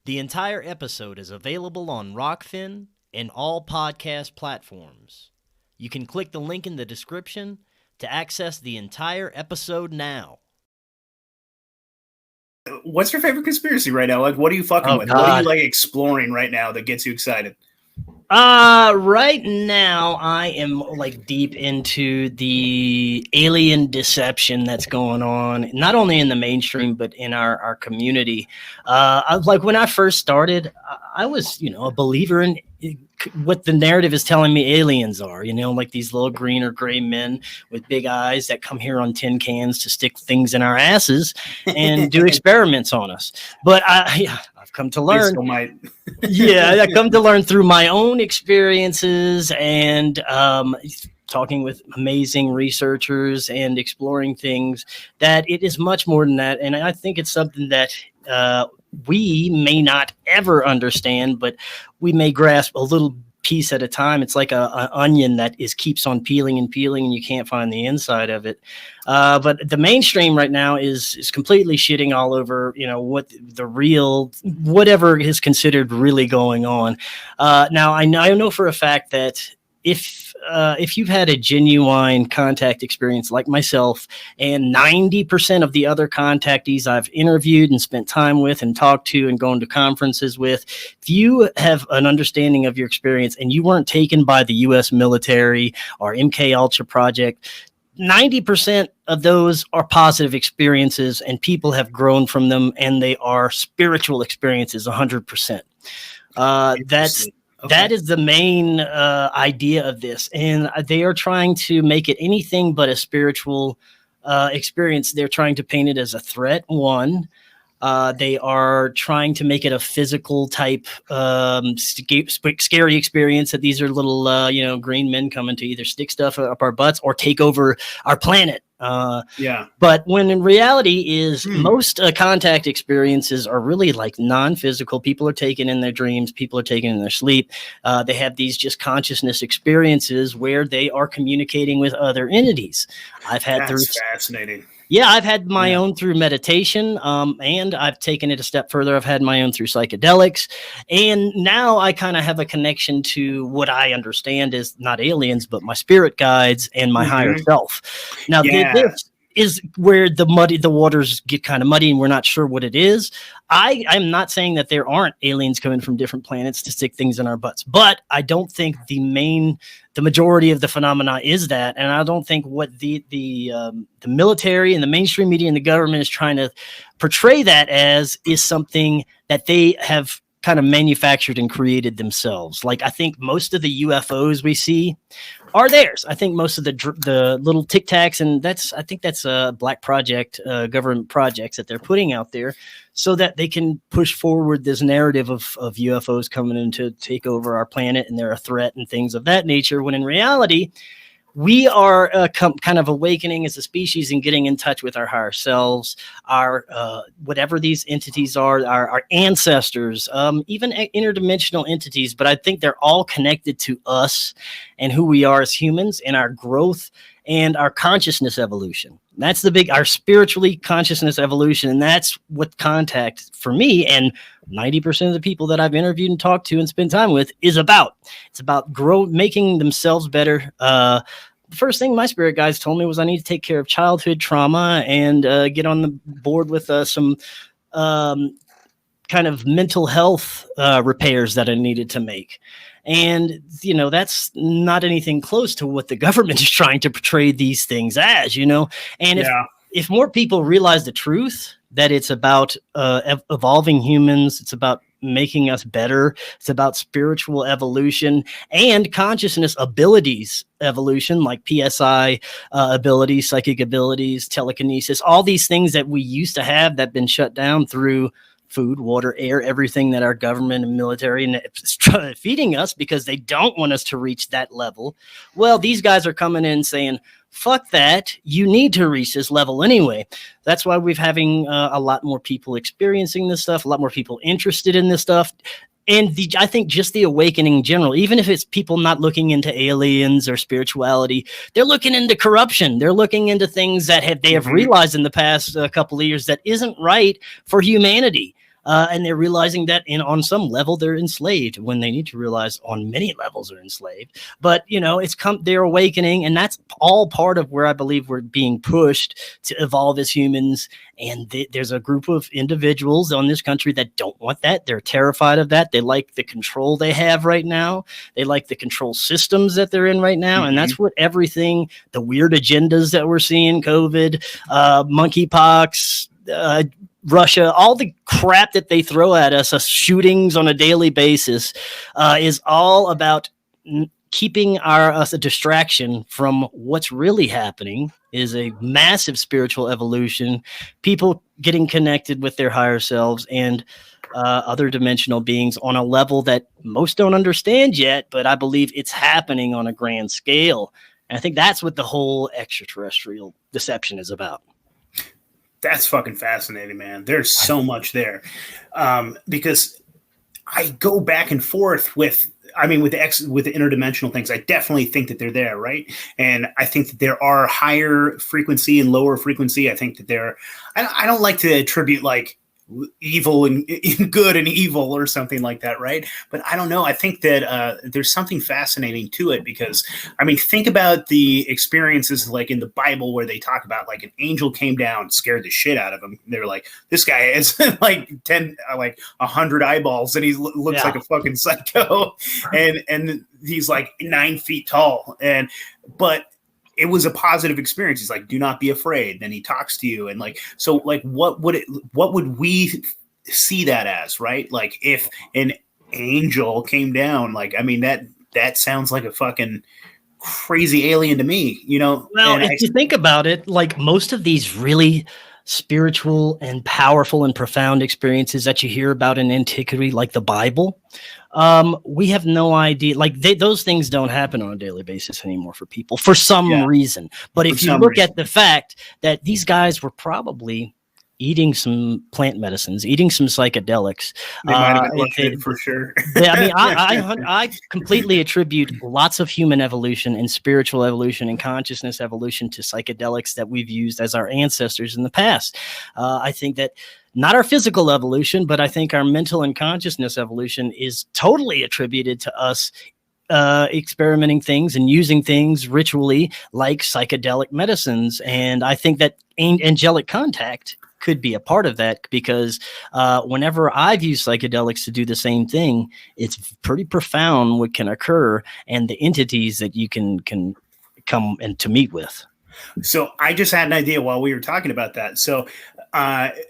The entire episode is available on Rockfin and all podcast platforms. You can click the link in the description to access the entire episode now. What's your favorite conspiracy right now? Like, what are you fucking with? God. What are you like exploring right now that gets you excited? Right now I am like deep into the alien deception that's going on, not only in the mainstream, but in our community. Like when I first started, I was, a believer in what the narrative is telling me aliens are, like these little green or gray men with big eyes that come here on tin cans to stick things in our asses and do experiments on us. But I've come to learn. I come to learn through my own experiences and talking with amazing researchers and exploring things that it is much more than that. And I think it's something that we may not ever understand, but we may grasp a little piece at a time. It's like an onion that keeps on peeling and peeling, and you can't find the inside of it. But the mainstream right now is completely shitting all over, what the real, whatever is considered really going on. Now I know for a fact that if you've had a genuine contact experience like myself and 90% of the other contactees I've interviewed and spent time with and talked to and gone to conferences with, if you have an understanding of your experience and you weren't taken by the U.S. military or MK Ultra project, 90% of those are positive experiences and people have grown from them, and they are spiritual experiences 100%. That is the main idea of this. And they are trying to make it anything but a spiritual experience. They're trying to paint it as a threat, one. They are trying to make it a physical type scary experience, that these are little, green men coming to either stick stuff up our butts or take over our planet. But when in reality is most contact experiences are really like non-physical. People are taken in their dreams. People are taken in their sleep. They have these just consciousness experiences where they are communicating with other entities. That's fascinating. Yeah, I've had my own through meditation, and I've taken it a step further. I've had my own through psychedelics, and now I kind of have a connection to what I understand is not aliens, but my spirit guides and my higher self. Now, this is where the waters get kind of muddy, and we're not sure what it is. I'm not saying that there aren't aliens coming from different planets to stick things in our butts, but I don't think the majority of the phenomena is that, and I don't think what the military and the mainstream media and the government is trying to portray that as is something that they have kind of manufactured and created themselves. Like, I think most of the UFOs we see are theirs. I think most of the little Tic Tacs, and I think that's a black project, government projects that they're putting out there so that they can push forward this narrative of UFOs coming in to take over our planet and they're a threat and things of that nature, when in reality, we are kind of awakening as a species and getting in touch with our higher selves, our whatever these entities are, our ancestors, even interdimensional entities. But I think they're all connected to us and who we are as humans and our growth and our consciousness evolution. That's our spiritually consciousness evolution. And that's what contact for me and 90% of the people that I've interviewed and talked to and spent time with is about. It's about making themselves better. The first thing my spirit guides told me was I need to take care of childhood trauma and get on the board with some kind of mental health repairs that I needed to make. And, that's not anything close to what the government is trying to portray these things as, and if more people realize the truth, that it's about evolving humans, it's about making us better, it's about spiritual evolution and consciousness abilities evolution, like PSI abilities, psychic abilities, telekinesis, all these things that we used to have that have been shut down through food, water, air, everything that our government and military is feeding us because they don't want us to reach that level. Well, these guys are coming in saying, fuck that, you need to reach this level anyway. That's why we're having a lot more people experiencing this stuff, a lot more people interested in this stuff. And I think just the awakening in general, even if it's people not looking into aliens or spirituality, they're looking into corruption. They're looking into things that they have realized in the past couple of years that isn't right for humanity. And they're realizing that on some level they're enslaved when they need to realize on many levels they're enslaved. But they're awakening, and that's all part of where I believe we're being pushed to evolve as humans. And there's a group of individuals on this country that don't want that. They're terrified of that. They like the control they have right now. They like the control systems that they're in right now. And that's what everything, the weird agendas that we're seeing, COVID, monkeypox, Russia, all the crap that they throw at us shootings on a daily basis, is all about keeping us a distraction from what's really happening. Is a massive spiritual evolution, people getting connected with their higher selves and other dimensional beings on a level that most don't understand yet, but I believe it's happening on a grand scale. And I think that's what the whole extraterrestrial deception is about. That's fucking fascinating, man. There's so much there. Because I go back and forth with the interdimensional things. I definitely think that they're there, right? And I think that there are higher frequency and lower frequency. I think that I don't like to attribute like evil and good and evil or something like that, right? But I don't know. I think that there's something fascinating to it because, think about the experiences like in the Bible where they talk about like an angel came down, scared the shit out of him. They're like, this guy has like 100 eyeballs and he looks like a fucking psycho. And he's like 9 feet tall. But it was a positive experience. He's like, do not be afraid. Then he talks to you. And what would we see that as, right? Like if an angel came down, that sounds like a fucking crazy alien to me, Well, if you think about it, like most of these really spiritual and powerful and profound experiences that you hear about in antiquity, like the Bible, we have no idea. Like those things don't happen on a daily basis anymore for people for some reason. But if you look at the fact that these guys were probably eating some plant medicines, eating some psychedelics, they might have been for sure. I completely attribute lots of human evolution and spiritual evolution and consciousness evolution to psychedelics that we've used as our ancestors in the past. I think that not our physical evolution, but I think our mental and consciousness evolution is totally attributed to us experimenting things and using things ritually like psychedelic medicines. And I think that angelic contact could be a part of that because whenever I've used psychedelics to do the same thing, it's pretty profound what can occur and the entities that you can come and to meet with. So I just had an idea while we were talking about that. So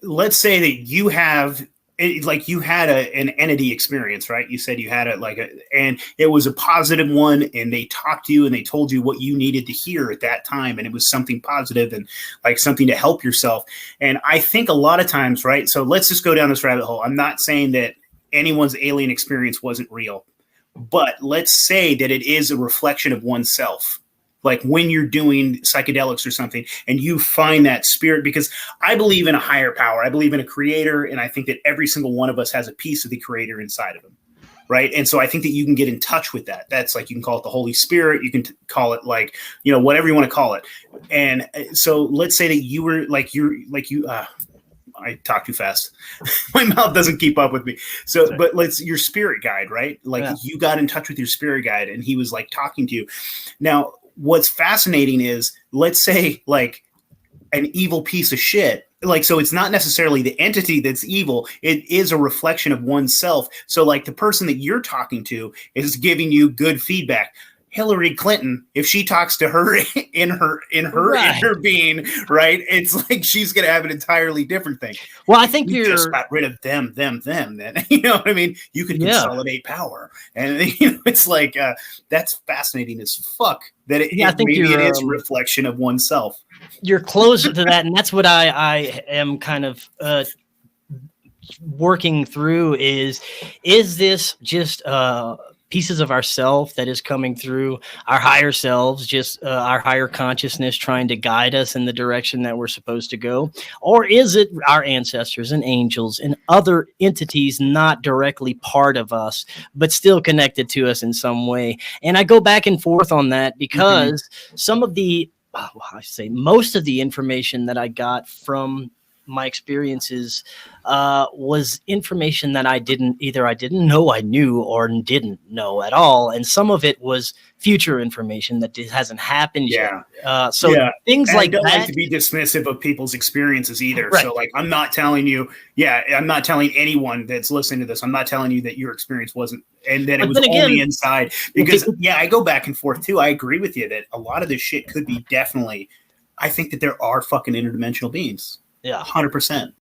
let's say that you have you had an entity experience, right? You said you had and it was a positive one, and they talked to you and they told you what you needed to hear at that time, and it was something positive and like something to help yourself. And I think a lot of times, right? So let's just go down this rabbit hole. I'm not saying that anyone's alien experience wasn't real, but let's say that it is a reflection of oneself. Like when you're doing psychedelics or something and you find that spirit, because I believe in a higher power. I believe in a creator. And I think that every single one of us has a piece of the creator inside of him. Right. And so I think that you can get in touch with that. That's like, you can call it the Holy Spirit. You can call it whatever you want to call it. And so let's say that you were I talk too fast. My mouth doesn't keep up with me. So, but your spirit guide, right? You got in touch with your spirit guide and he was like talking to you. Now, what's fascinating is, let's say like an evil piece of shit. So it's not necessarily the entity that's evil. It is a reflection of oneself. So like the person that you're talking to is giving you good feedback. Hillary Clinton, if she talks to her in her inner being, right? It's like she's going to have an entirely different thing. Well, I think you just got rid of them. Then you know what I mean. You could consolidate power, and it's like that's fascinating as fuck. That it is a reflection of oneself. You're closer to that, and that's what I am kind of working through. Is this just pieces of ourself that is coming through our higher selves, just our higher consciousness trying to guide us in the direction that we're supposed to go? Or is it our ancestors and angels and other entities not directly part of us, but still connected to us in some way? And I go back and forth on that because some of the, most of the information that I got from my experiences was information that I didn't know I knew or didn't know at all, and some of it was future information that hasn't happened yet. So things and like I don't that. like to be dismissive of people's experiences either. Right. So like, I'm not telling you, I'm not telling anyone that's listening to this, I'm not telling you that your experience wasn't, and that it was only inside, because I go back and forth too. I agree with you that a lot of this shit could be definitely, I think that there are fucking interdimensional beings. Yeah. 100%.